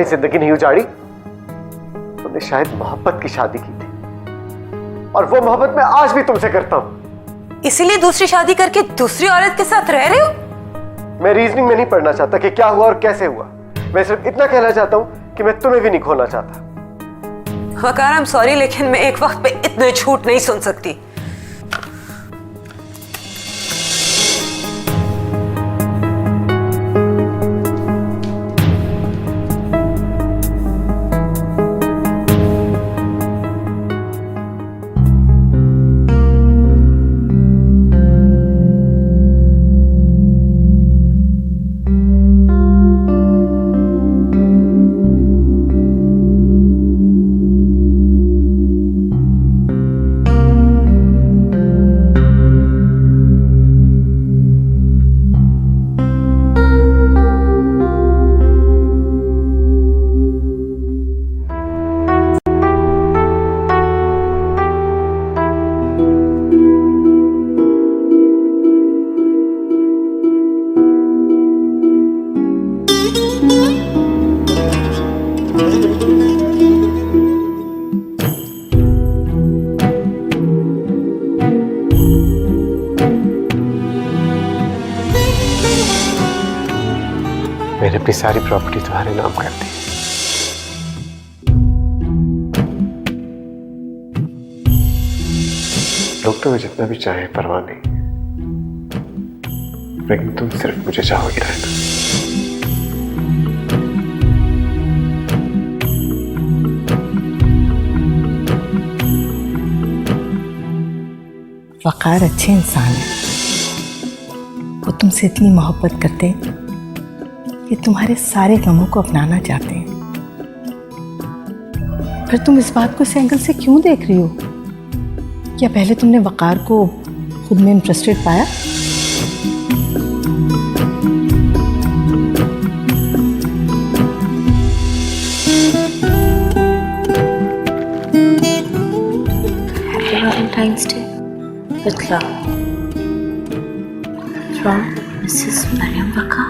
तुम्हारी जिंदगी नहीं उजाड़ी। तुमने शायद मोहब्बत की शादी की थी और वो मोहब्बत मैं आज भी तुमसे करता हूं। इसीलिए दूसरी शादी करके दूसरी औरत के साथ रह रहे हो? मैं रीजनिंग में नहीं पढ़ना चाहता कि क्या हुआ और कैसे हुआ। मैं सिर्फ इतना कहना चाहता हूं कि मैं तुम्हें भी नहीं खोना चाहता। वकार, आई एम सॉरी, लेकिन मैं एक वक्त पे इतने झूठ नहीं सुन सकती। मैंने अपनी सारी प्रॉपर्टी तुम्हारे नाम कर दी। लोग तुम्हें जितना भी चाहे परवाह नहीं, लेकिन तुम सिर्फ मुझे चाहोगी रहना। वकार अच्छे इंसान है। वो तुमसे इतनी मोहब्बत करते हैं कि तुम्हारे सारे गमों को अपनाना चाहते हैं। फिर तुम इस बात को इस एंगल से क्यों देख रही हो? क्या पहले तुमने वकार को खुद में इंटरेस्टेड पाया? Happy Valentine's Day with love from Mrs. Mariam Waqar.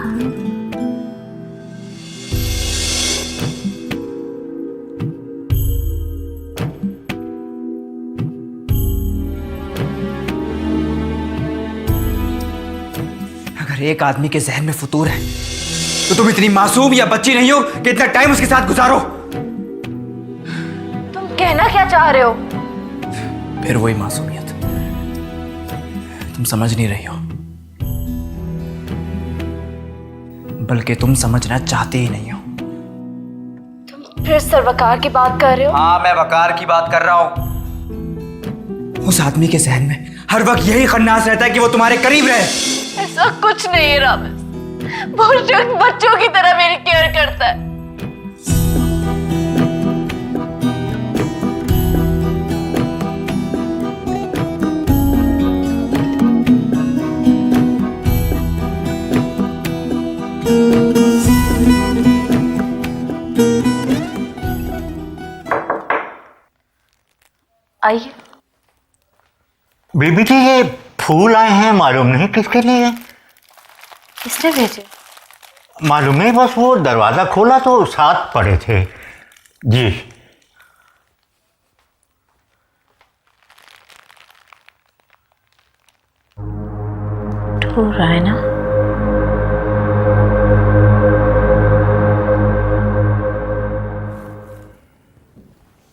अगर एक आदमी के जहन में फतूर है तो तुम इतनी मासूम या बच्ची नहीं हो कि इतना टाइम उसके साथ गुजारो। तुम कहना क्या चाह रहे हो? फिर वही मासूमियत, तुम समझ नहीं रही हो, बल्कि तुम समझना चाहते ही नहीं हो। तुम फिर सर वकार की बात कर रहे हो? हाँ, मैं वकार की बात कर रहा हूं। उस आदमी के जहन में हर वक्त यही खन्नास रहता है कि वो तुम्हारे करीब रहे। ऐसा कुछ नहीं है रामेश। वो सिर्फ बच्चों की तरह मेरी केयर करता है। आइए। बीबी जी, ये फूल आए हैं, मालूम नहीं किसके लिए। किसने भेजे? मालूम नहीं, बस वो दरवाजा खोला तो साथ पड़े थे जी। तो रायना,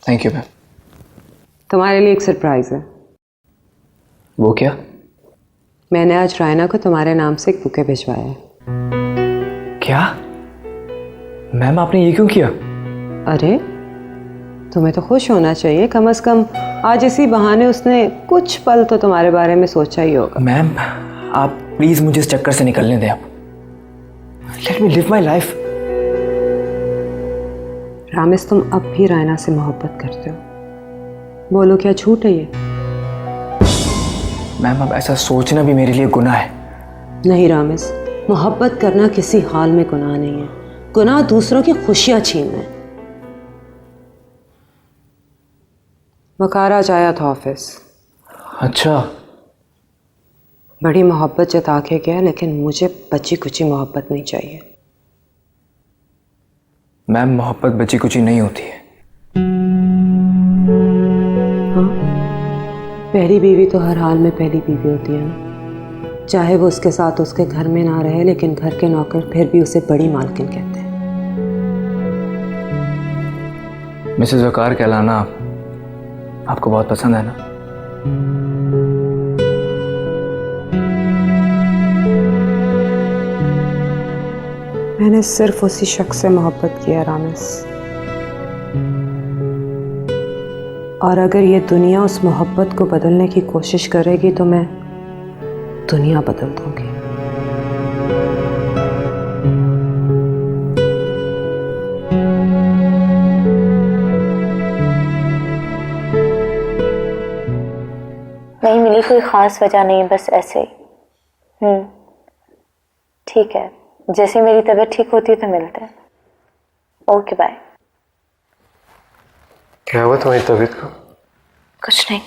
थैंक यू मैम। तुम्हारे लिए एक सरप्राइज है। वो क्या? मैंने आज रायना को तुम्हारे नाम से एक बुके भिजवाया है। क्या मैम, आपने ये क्यों किया? अरे, तुम्हें तो खुश होना चाहिए। कम से कम आज इसी बहाने उसने कुछ पल तो तुम्हारे बारे में सोचा ही होगा। मैम, आप प्लीज मुझे इस चक्कर से निकलने दें। आप let me live my life. Ramesh, तुम अब भी रायना से मोहब्बत करते हो? बोलो, क्या झूठ है ये? मैम, अब ऐसा सोचना भी मेरे लिए गुनाह है। नहीं रामेश, मोहब्बत करना किसी हाल में गुनाह नहीं है। गुनाह दूसरों की खुशियां छीनना है। वकार आज आया था ऑफिस। अच्छा, बड़ी मोहब्बत जता के गया, लेकिन मुझे बची कुची मोहब्बत नहीं चाहिए। मैम, मोहब्बत बची कुची नहीं होती है। हाँ, पहली बीवी तो हर हाल में पहली बीवी होती है ना, चाहे वो उसके साथ उसके घर में ना रहे, लेकिन घर के नौकर फिर भी उसे बड़ी मालकिन कहते हैं। मिसेस वकार कहलाना आपको बहुत पसंद है ना? मैंने सिर्फ उसी शख्स से मोहब्बत किया रामिस, और अगर ये दुनिया उस मोहब्बत को बदलने की कोशिश करेगी तो मैं दुनिया बदल दूंगी। नहीं मिली, कोई ख़ास वजह नहीं, बस ऐसे ही। ठीक है, जैसे मेरी तबीयत ठीक होती है तो मिलते हैं। Okay bye. क्या हुआ तुम्हारी तबीयत को? कुछ नहीं।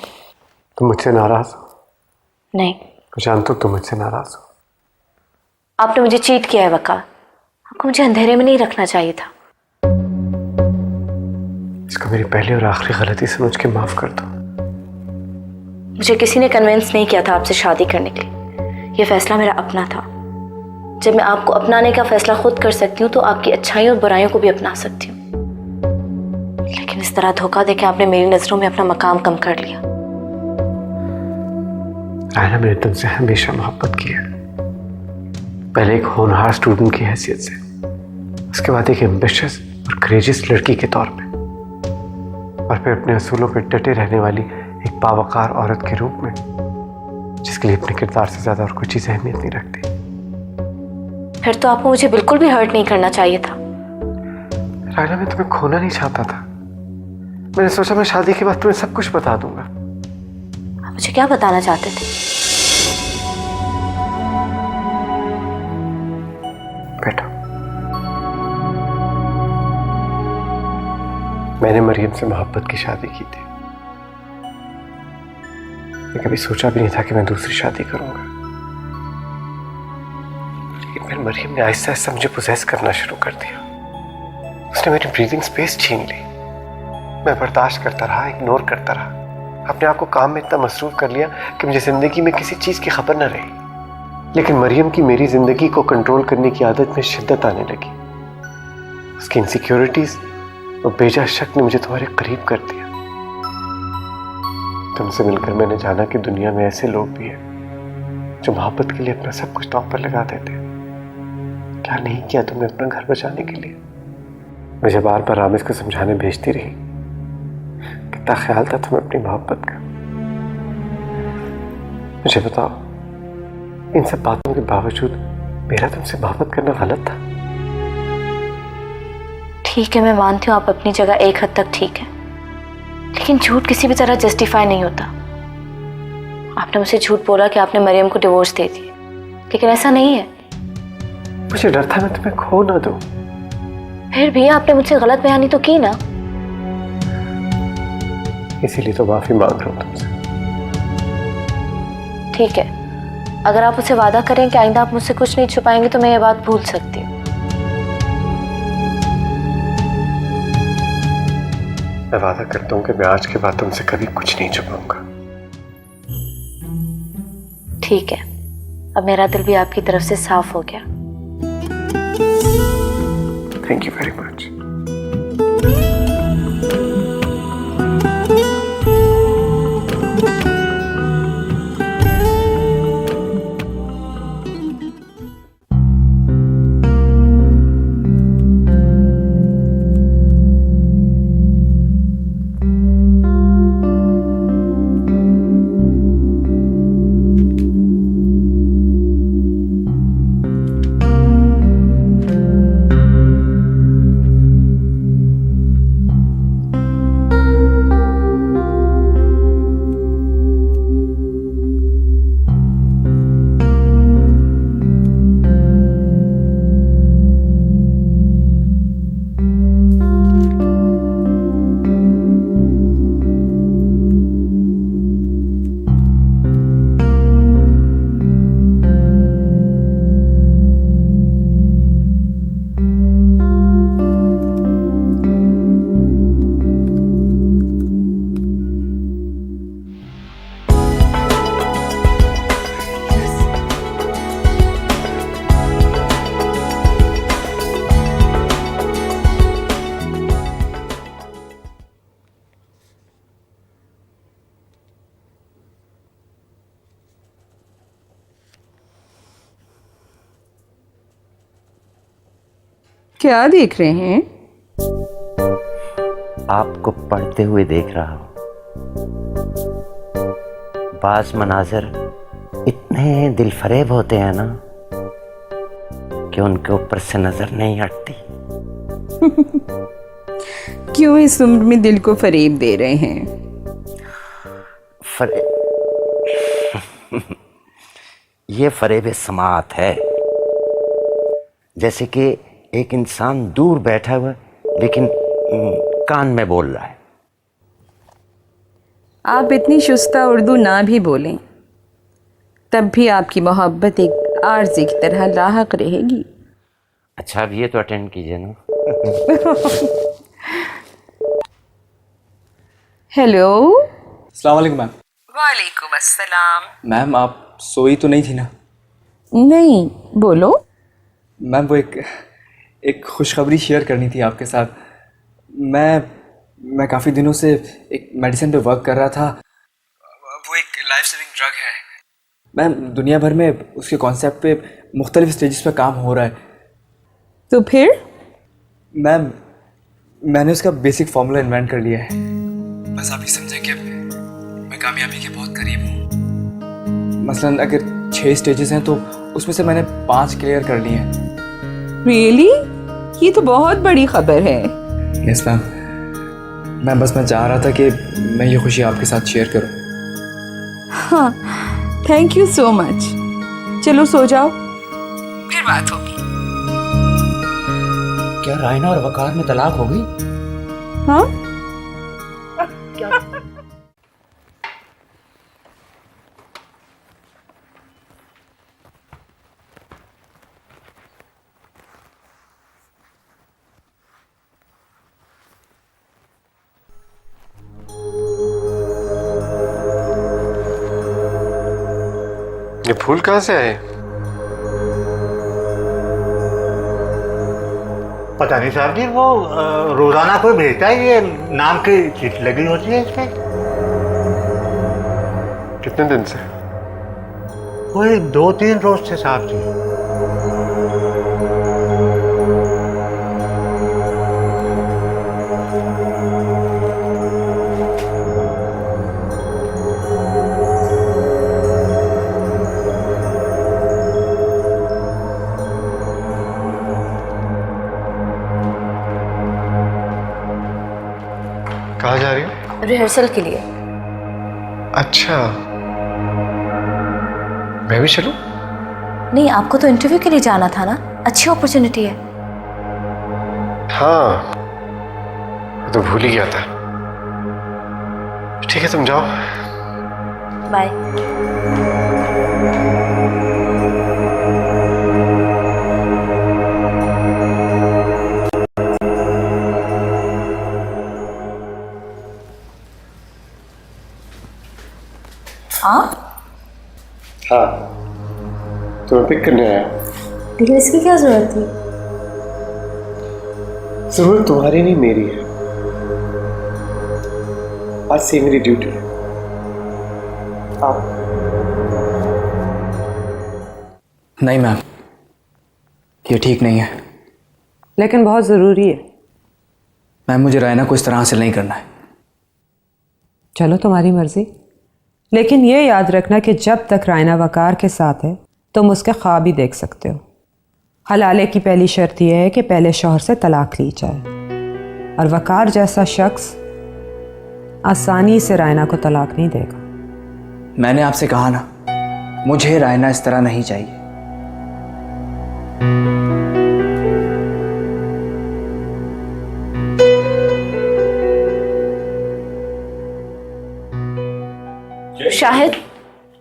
तुम मुझसे नाराज हो? नहीं। जानता हूं तुम मुझसे नाराज हो। आपने मुझे चीट किया है वकार, आपको मुझे अंधेरे में नहीं रखना चाहिए था। इसको मेरी पहली और आखिरी गलती समझ के माफ कर दो। मुझे किसी ने कन्विंस नहीं किया था आपसे शादी करने के लिए, यह फैसला मेरा अपना था। जब मैं आपको अपनाने का फैसला खुद कर सकती हूँ तो आपकी अच्छाइयों और बुराइयों को भी अपना सकती हूँ, लेकिन इस तरह धोखा देके आपने मेरी नजरों में अपना मकाम कम कर लिया। रायना, मैंने तुमसे हमेशा मोहब्बत की है, पहले एक होनहार स्टूडेंट की हैसियत से, उसके बाद एक एम्बिशियस और करेजियस लड़की के तौर पे, और फिर अपने असूलों पर डटे रहने वाली एक बावकार औरत के रूप में, जिसके लिए अपने किरदार से ज्यादा और कोई चीज अहमियत नहीं रखती। फिर तो आपको मुझे बिल्कुल भी हर्ट नहीं करना चाहिए था। रायना, मैं तुम्हें खोना नहीं चाहता था। मैंने सोचा मैं शादी के बाद तुम्हें सब कुछ बता दूंगा। आप मुझे क्या बताना चाहते थे? बैठो। मैंने मरियम से मोहब्बत की शादी की थी। मैं कभी सोचा भी नहीं था कि मैं दूसरी शादी करूंगा, लेकिन फिर मरियम ने आहिस्ता आहिस्ता मुझे पोजेस करना शुरू कर दिया। उसने मेरी ब्रीदिंग स्पेस छीन ली। मैं बर्दाश्त करता रहा, इग्नोर करता रहा, अपने आप को काम में इतना मसरूफ कर लिया कि मुझे जिंदगी में किसी चीज की खबर न रही। लेकिन मरियम की मेरी जिंदगी को कंट्रोल करने की आदत में शिद्दत आने लगी। उसकी इनसिक्योरिटीज और बेजा शक ने मुझे तुम्हारे करीब कर दिया। तुमसे मिलकर मैंने जाना कि दुनिया में ऐसे लोग भी हैं जो मोहब्बत के लिए अपना सब कुछ दांव पर लगा देते हैं। क्या नहीं किया तुमने अपना घर बचाने के लिए? मुझे बार बार रामिस को समझाने भेजती रही, कितना ख्याल था तुम्हें अपनी मोहब्बत का। मुझे बताओ, इन सब बातों के बावजूद मेरा तुमसे मोहब्बत करना गलत था? ठीक है, मैं मानती हूँ आप अपनी जगह एक हद तक ठीक है, लेकिन झूठ किसी भी तरह जस्टिफाई नहीं होता। आपने मुझसे झूठ बोला कि आपने मरियम को डिवोर्स दे दिया, लेकिन ऐसा नहीं है। मुझे डर था मैं तुम्हें खो ना दूं। फिर भी आपने मुझसे गलत बयानी तो की ना। इसीलिए तो माफी मांग रहा हूं तुमसे। ठीक है, अगर आप मुझसे वादा करें कि आइंदा आप मुझसे कुछ नहीं छुपाएंगे तो मैं ये बात भूल सकती हूँ। मैं वादा करता हूँ कि मैं आज के बाद तुमसे कभी कुछ नहीं छुपाऊंगा। ठीक है, अब मेरा दिल भी आपकी तरफ से साफ हो गया। Thank you very much. क्या देख रहे हैं? आपको पढ़ते हुए देख रहा हूं। बाज मनाजर इतने दिलफरेब होते हैं ना कि उनके ऊपर से नजर नहीं हटती। क्यों इस उम्र में दिल को फरेब दे रहे हैं? ये फरेब समात है। जैसे कि एक इंसान दूर बैठा हुआ लेकिन कान में बोल रहा है। आप इतनी शुस्ता उर्दू ना भी बोलें तब भी आपकी मोहब्बत एक आरज़ी की तरह लाहक रहेगी। अच्छा, अब ये तो अटेंड कीजिए ना। हेलो। अस्सलाम वालेकुम मैम। वालेकुम अस्सलाम। मैम आप सोई तो नहीं थी ना? नहीं, बोलो। मैम वो एक खुशखबरी शेयर करनी थी आपके साथ। मैं काफ़ी दिनों से एक मेडिसिन पे वर्क कर रहा था। वो एक लाइफ सेविंग ड्रग है मैम। दुनिया भर में उसके कॉन्सेप्ट पे मुख्तलिफ स्टेजेस पे काम हो रहा है। तो फिर? मैम मैंने उसका बेसिक फार्मूला इन्वेंट कर लिया है। बस आप ये समझें कि मैं कामयाबी के बहुत करीब हूँ। मसलन अगर 6 स्टेजेस हैं तो उसमें से मैंने 5 क्लियर कर लिए हैं। रियली? ये तो बहुत बड़ी खबर है। Yes ma'am. मैं चाह रहा था कि मैं ये खुशी आपके साथ शेयर करूं। हाँ, थैंक यू सो मच। चलो सो जाओ, फिर बात होगी। क्या रायना और वकार में तलाक हो गई? हाँ? ये फूल कहाँ से आए? पता नहीं साहब जी, वो रोजाना कोई भेजता है, ये नाम की चिट्ठी लगी होती है इस पे। कितने दिन से? कोई 2-3 रोज से साहब जी। कहाँ जा रही हो? रिहर्सल के लिए। अच्छा, मैं भी चलूं? नहीं, आपको तो इंटरव्यू के लिए जाना था ना। अच्छी अपॉर्चुनिटी है। हाँ, मैं तो भूल ही गया था। ठीक है, तुम जाओ। बाय। हाँ? हाँ, तुम्हें पिक करने आया। लेकिन इसकी क्या जरूरत थी? जरूरत तुम्हारी नहीं, मेरी है। आज से मेरी ड्यूटी है। नहीं मैम, ये ठीक नहीं है। लेकिन बहुत ज़रूरी है। मैम मुझे रायना को इस तरह हासिल नहीं करना है। चलो, तुम्हारी मर्जी। लेकिन ये याद रखना कि जब तक रायना वकार के साथ है तुम उसके ख्वाब ही देख सकते हो। हलाले की पहली शर्त यह है कि पहले शौहर से तलाक ली जाए, और वकार जैसा शख्स आसानी से रायना को तलाक नहीं देगा। मैंने आपसे कहा ना, मुझे रायना इस तरह नहीं चाहिए। शाहिद,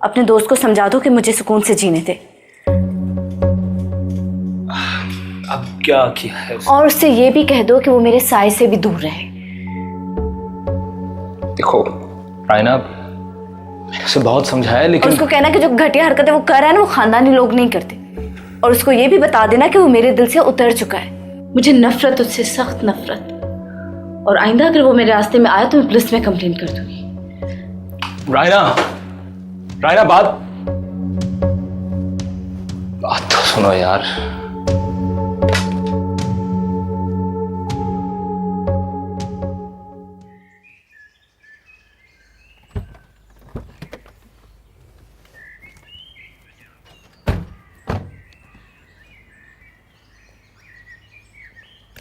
अपने दोस्त को समझा दो कि मुझे सुकून से जीने दे। अब क्या किया है? और उससे ये भी कह दो कि वो मेरे साय से भी दूर रहे। देखो रायना, मैंने उसे बहुत समझाया और लेकिन उसको कहना कि जो घटिया हरकतें वो कर रहा है ना, वो खानदानी लोग नहीं करते। और उसको ये भी बता देना कि वो मेरे दिल से उतर चुका है। मुझे नफरत उससे, सख्त नफरत। और आइंदा अगर वो मेरे रास्ते में आया तो मैं पुलिस में कंप्लेंट कर दूंगी। रायना बात तो सुनो यार।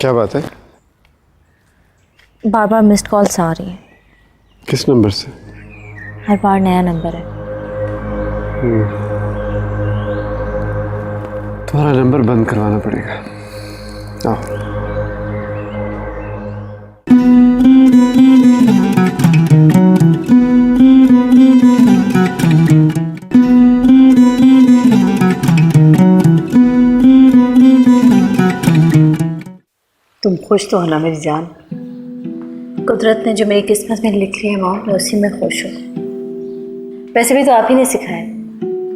क्या बात है? बार बार मिस्ड कॉल्स आ रही हैं। किस नंबर से? हर बार नया नंबर है। तुम्हारा नंबर बंद करवाना पड़ेगा। आओ। तुम खुश तो हो ना मेरी जान? कुदरत ने जो मेरी किस्मत में लिख लिया माँ, मैं उसी में खुश हूँ। वैसे भी तो आप ही ने सिखाया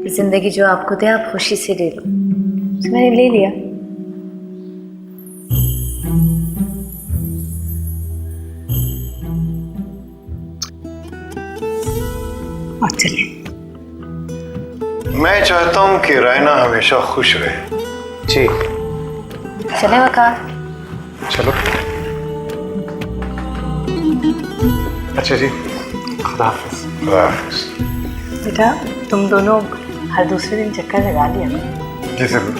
कि जिंदगी जो आपको दे आप खुशी से ले लो, तो मैंने ले लिया। और चलिए। मैं चाहता हूं कि रायना हमेशा खुश रहे। जी चले वकार। चलो। अच्छा जी, खुदा हाफिज। खुदा हाफिज। बेटा तुम दोनों हर दूसरे दिन चक्कर लगा लिया करो। जी जरूर।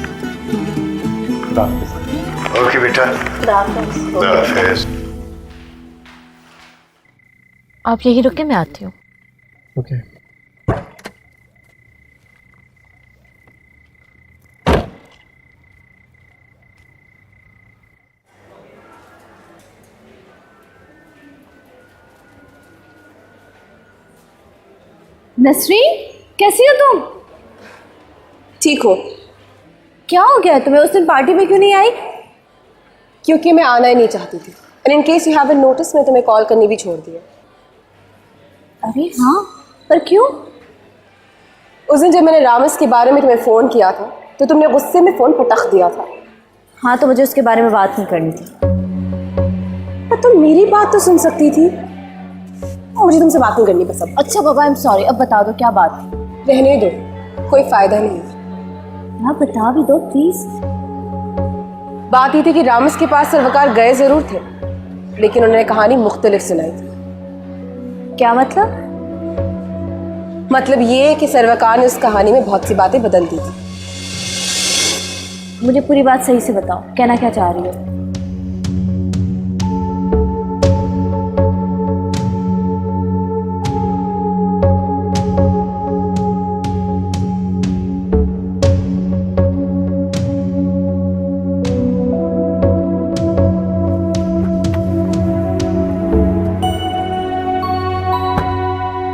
खुदा हाफिज। ओके बेटा। खुदा हाफिज। खुदा हाफिज। आप यही रुके, मैं आती हूँ। ओके। नसरीन, कैसी हो तुम? ठीक हो? क्या हो गया तुम्हें? उस दिन पार्टी में क्यों नहीं आई? क्योंकि मैं आना ही नहीं चाहती थी। And in case you haven't notice, मैं तुम्हें कॉल करनी भी छोड़ दिया। अरे हाँ, पर क्यों? उस दिन जब मैंने रामस के बारे में तुम्हें फ़ोन किया था तो तुमने गुस्से में फ़ोन पटक दिया था। हाँ, तो मुझे उसके बारे में बात नहीं करनी थी। पर तुम मेरी बात तो सुन सकती थी। मुझे तुमसे बात नहीं करनी पसंद। अच्छा बाबा, आई एम सॉरी। अब बता दो क्या बात है। रहने दो, कोई फ़ायदा नहीं है। हाँ, बता भी दो प्लीज। बात ये थी कि रामस के पास सरवकार गए ज़रूर थे, लेकिन उन्होंने कहानी मुख्तलिफ सुनाई थी। क्या मतलब? मतलब ये है कि सरवकार ने उस कहानी में बहुत सी बातें बदल दी थी। मुझे पूरी बात सही से बताओ, कहना क्या चाह रही हो?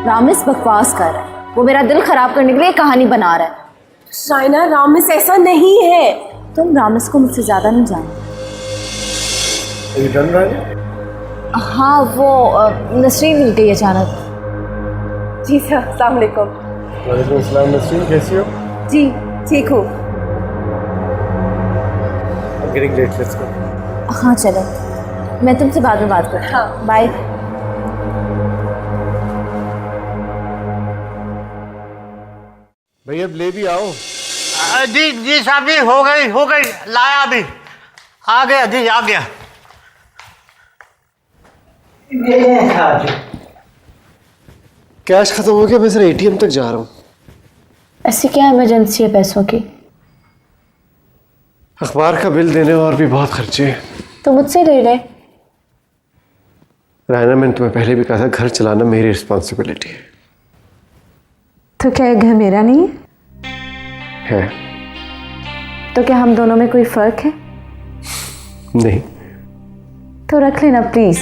रामिस बकवास कर रहा है। वो मेरा दिल खराब करने के लिए कहानी बना रहा है। शाइना, रामस ऐसा नहीं है। तुम रामिस को मुझसे ज्यादा नहीं जानते। हाँ, वो नसरीन मिल गई अचानक। जी सर, अस्सलाम वालेकुम। वालेकुम अस्सलाम। नसरीन, कैसी हो? जी ठीक हूँ। I'm getting late, let's go. हाँ चलो, मैं तुमसे बाद में बात करती हूँ। हाँ। बाय। भैया अब ले भी आओ। जी जी साहब जी, हो गई लाया अभी। आ गया जी, आ गया। कैश खत्म हो गया, मैं सिर्फ एटीएम तक जा रहा हूँ। ऐसी क्या इमरजेंसी है पैसों की? अखबार का बिल देने और भी बहुत खर्चे हैं। तो मुझसे ले ले। रायना, मैंने तुम्हें पहले भी कहा था, घर चलाना मेरी रिस्पॉन्सिबिलिटी है। तो क्या ये घर मेरा नहीं है? तो क्या हम दोनों में कोई फर्क है? नहीं। तो रख लेना प्लीज।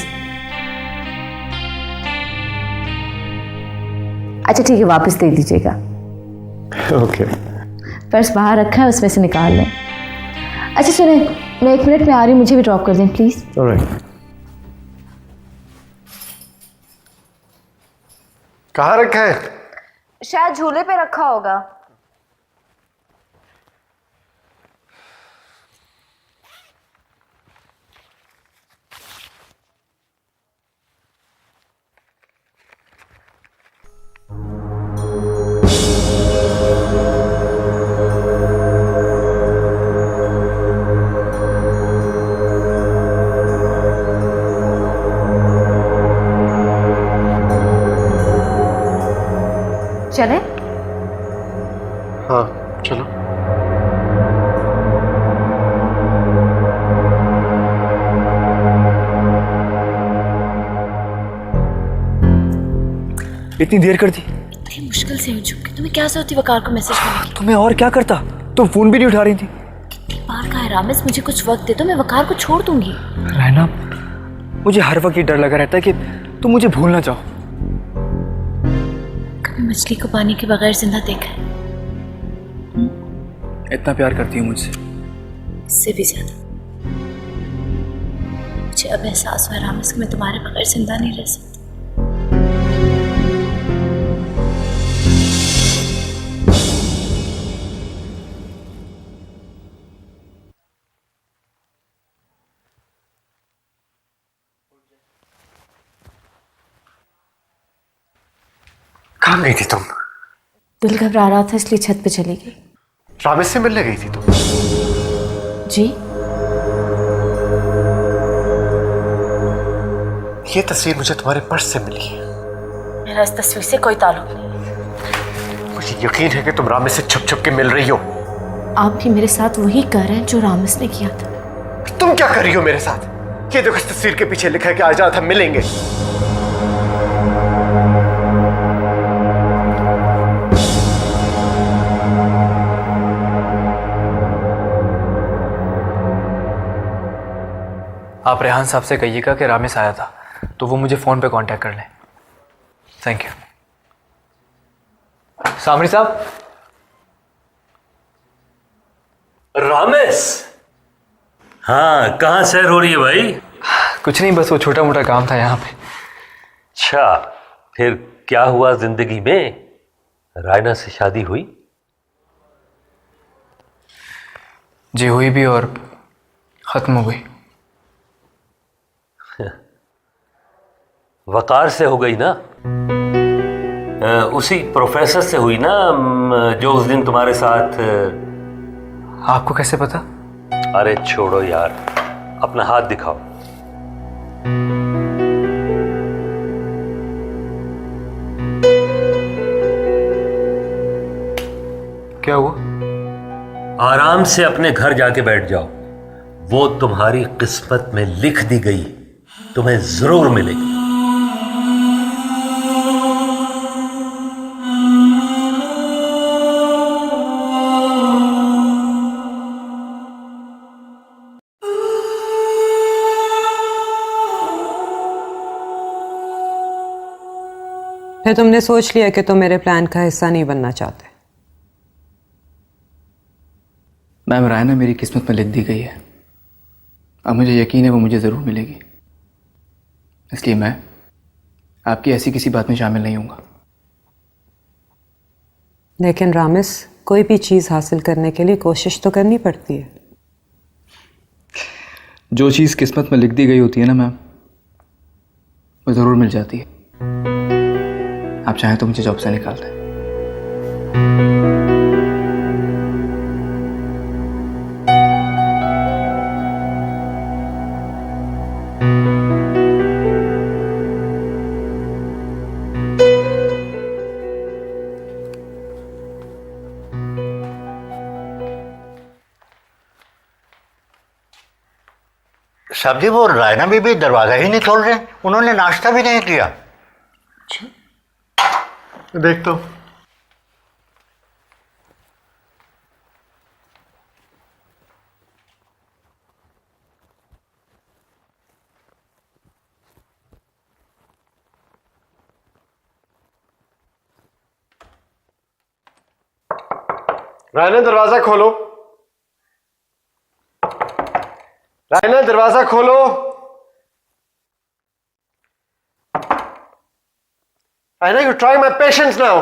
अच्छा ठीक है, वापस दे दीजिएगा। ओके। पर्स बाहर रखा है, उसमें से निकाल लें। अच्छा सुने, मैं 1 मिनट में आ रही हूँ, मुझे भी ड्रॉप कर दें प्लीज। ऑलराइट। कहाँ रखा है? शायद झूले पे रखा होगा। चले? हाँ चलो। इतनी देर कर दी। इतनी मुश्किल से छुप के तुम्हें क्या जरूरत थी वकार को मैसेज करने की? तो मैं और क्या करता, तुम फोन भी नहीं उठा रही थी। कितनी बार कहा है रामेश, मुझे कुछ वक्त दे दो, मैं वकार को छोड़ दूंगी। रायना, मुझे हर वक्त ये डर लगा रहता है कि तुम मुझे भूल ना जाओ। कभी मछली को पानी के बगैर जिंदा देखा है? इतना प्यार करती हूँ मुझसे? इससे भी ज्यादा। मुझे अब एहसास हुआ रामेश कि मैं तुम्हारे बगैर जिंदा नहीं रह सकती। कहाँ गई थी तुम? दिल घबरा रहा था इसलिए छत पे चली गई। रामेश से मिलने गई थी तुम? जी। ये तस्वीर मुझे तुम्हारे पर्स से मिली है। मेरा इस तस्वीर से कोई ताल्लुक नहीं। मुझे यकीन है कि तुम रामेश से छुप छुप के मिल रही हो। आप भी मेरे साथ वही कर रहे हैं जो रामेश ने किया था। तुम क्या कर रही हो मेरे साथ? ये देखो, इस तस्वीर के पीछे लिखा है कि आज रात हम मिलेंगे। आप रेहान साहब से कहिएगा कि रामेश आया था तो वो मुझे फ़ोन पे कांटेक्ट कर लें। Thank you. सामरी साहब। रामेश, हाँ कहाँ सैर हो रही है भाई? कुछ नहीं, बस वो छोटा मोटा काम था यहाँ पे। अच्छा, फिर क्या हुआ जिंदगी में? रायना से शादी हुई? जी हुई भी और ख़त्म हो गई। वकार से हो गई ना? उसी प्रोफेसर से हुई ना जो उस दिन तुम्हारे साथ। आपको कैसे पता? अरे छोड़ो यार, अपना हाथ दिखाओ। क्या हुआ? आराम से अपने घर जाके बैठ जाओ। वो तुम्हारी किस्मत में लिख दी गई, तुम्हें जरूर मिलेगी। फिर तुमने सोच लिया कि तुम मेरे प्लान का हिस्सा नहीं बनना चाहते? मैम, रायना मेरी किस्मत में लिख दी गई है। अब मुझे यकीन है वो मुझे ज़रूर मिलेगी, इसलिए मैं आपकी ऐसी किसी बात में शामिल नहीं होऊंगा। लेकिन रामेश, कोई भी चीज़ हासिल करने के लिए कोशिश तो करनी पड़ती है। जो चीज़ किस्मत में लिख दी गई होती है ना मैम, वो ज़रूर मिल जाती है। आप चाहें तो मुझे जॉब से निकाल दें। साहब जी, वो रायना बीबी दरवाजा ही नहीं खोल रहे, उन्होंने नाश्ता भी नहीं किया। देख तो। रायना, दरवाजा खोलो। रायना, दरवाजा खोलो। Raina, you're trying my patience now.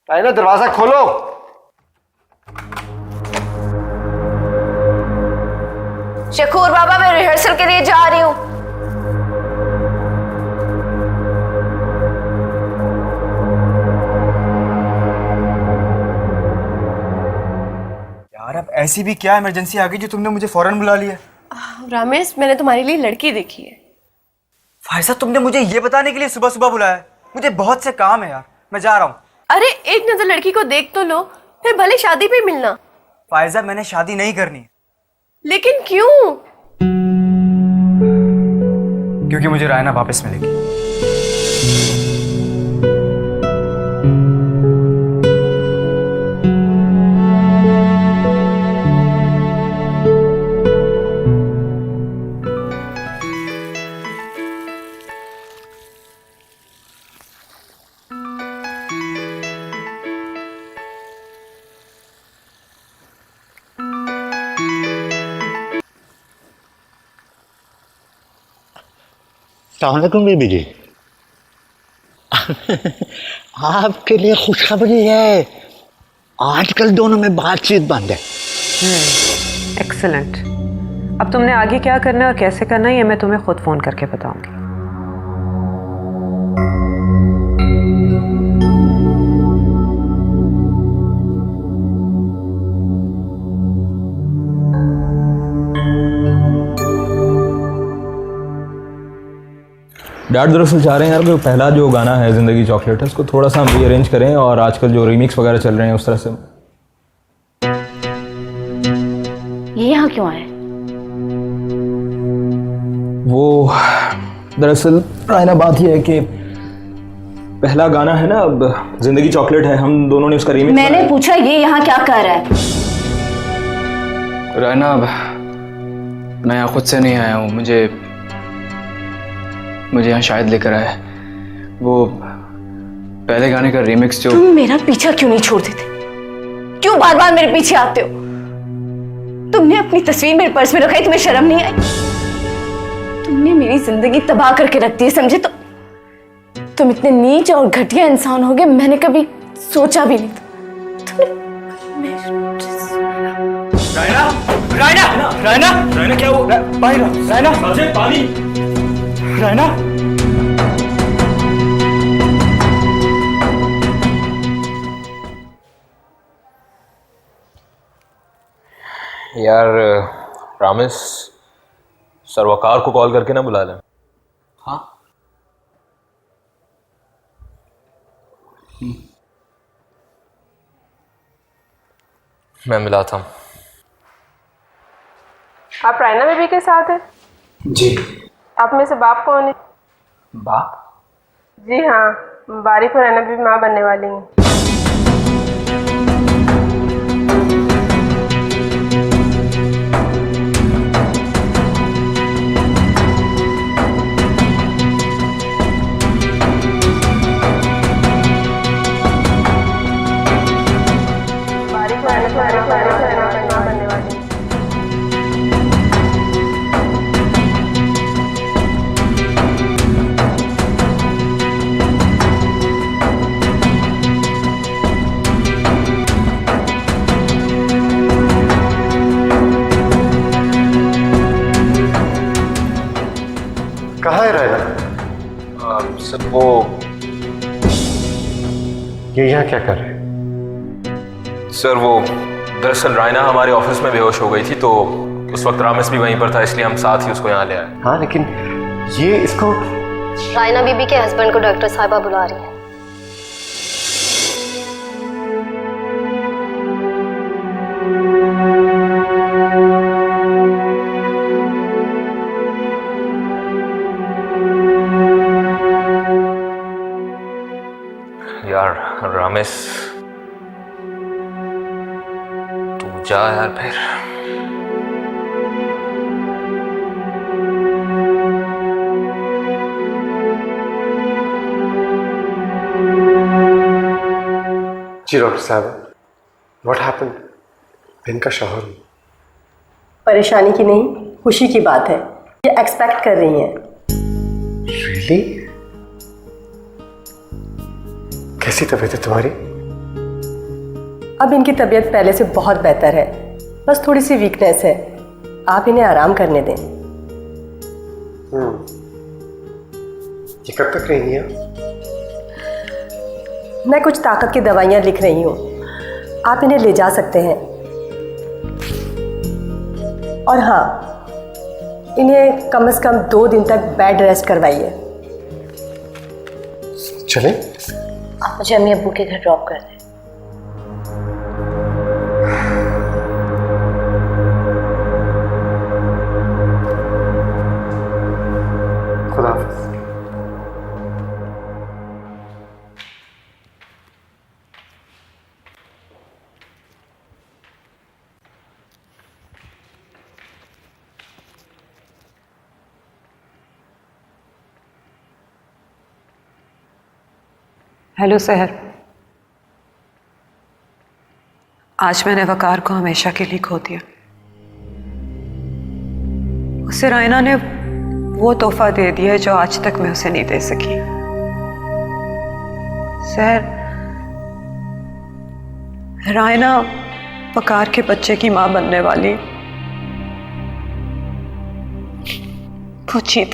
Raina, दरवाजा खोलो। शकूर बाबा, मैं रिहर्सल के लिए जा रही हूँ। यार, अब ऐसी भी क्या इमरजेंसी आ गई जो तुमने मुझे फौरन बुला लिया? रामेश, मैंने तुम्हारे लिए लड़की देखी है। फायजा, तुमने मुझे ये बताने के लिए सुबह सुबह बुलाया? मुझे बहुत से काम है यार, मैं जा रहा हूँ। अरे एक नजर लड़की को देख तो लो, फिर भले शादी पे मिलना। फायजा, मैंने शादी नहीं करनी। लेकिन क्यों? क्योंकि मुझे रायना वापस मिलेगी। अस्सलामुअलैकुम बीबी जी। आपके लिए खुशखबरी है, आजकल दोनों में बातचीत बंद है। एक्सीलेंट। अब तुमने आगे क्या करना है और कैसे करना है ये मैं तुम्हें खुद फ़ोन करके बताऊंगी। डैड दरअसल चाह रहे हैं यार कि पहला जो गाना है ज़िंदगी चॉकलेट है उसको थोड़ा सा हम रीअरेंज करें और आजकल जो रीमिक्स वगैरह चल रहे हैं उस तरह से। ये यहाँ क्यों आए? वो दरअसल रायना बात ये है कि पहला गाना है ना, अब ज़िंदगी चॉकलेट है, हम दोनों ने उसका रीमिक्स। मैंने पूछा ये यहाँ क्या कर रहा है? रायना मैं यहाँ खुद से नहीं आया हूँ, मुझे यहाँ शायद लेकर आया है। वो पहले गाने का रीमिक्स जो। तुम मेरा पीछा क्यों नहीं छोड़ देते? क्यों बार बार मेरे पीछे आते हो? तुमने अपनी तस्वीर मेरे पर्स में रखाई, तुम्हें शर्म नहीं आई? तुमने मेरी जिंदगी तबाह करके रख दी, समझे? तो तुम इतने नीच और घटिया इंसान होगे मैंने कभी सोचा भी नहीं था। रायना रायना रायना रायना क्या हो भाई? रायना पानी। रायना यार रामेश सरवकार को कॉल करके ना बुला लें। हाँ मैं मिला था। आप रायना बेबी के साथ हैं? जी। आप में से बाप कौन है? बाप? जी हाँ, बारिक और रायना बेबी माँ बनने वाली हैं। बारिक और रायना बेबी माँ बनने वाली हैं। कहाँ है रायना? सर वो ये यहाँ क्या कर रहे हैं? सर वो दरअसल रायना हमारे ऑफिस में बेहोश हो गई थी, तो उस वक्त रामेश भी वहीं पर था, इसलिए हम साथ ही उसको यहाँ ले आए। हाँ लेकिन ये इसको। रायना बीबी के हस्बैंड को डॉक्टर साहिबा बुला रही है। यार रामेश तू जा यार फिर। जी डॉक्टर साहब, व्हाट हैपेंड? मैं इनका शौहर हूँ। परेशानी की नहीं, खुशी की बात है। ये एक्सपेक्ट कर रही हैं। रियली? कैसी तबीयत है तुम्हारी? अब इनकी तबीयत पहले से बहुत बेहतर है, बस थोड़ी सी वीकनेस है। आप इन्हें आराम करने दें। ये कब तक रहेंगी आप? मैं कुछ ताकत की दवाइयाँ लिख रही हूँ, आप इन्हें ले जा सकते हैं। और हाँ, इन्हें कम से कम 2 दिन तक बेड रेस्ट करवाइए। चलें? आप मुझे अम्मी अब्बू के घर ड्रॉप कर दें। खुदा हाफिज़। हेलो सहर, आज मैंने वकार को हमेशा के लिए खो दिया। उससे रायना ने वो तोहफा दे दिया जो आज तक मैं उसे नहीं दे सकी। सर, रायना वकार के बच्चे की मां बनने वाली, वो जीत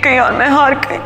गई और मैं हार गई।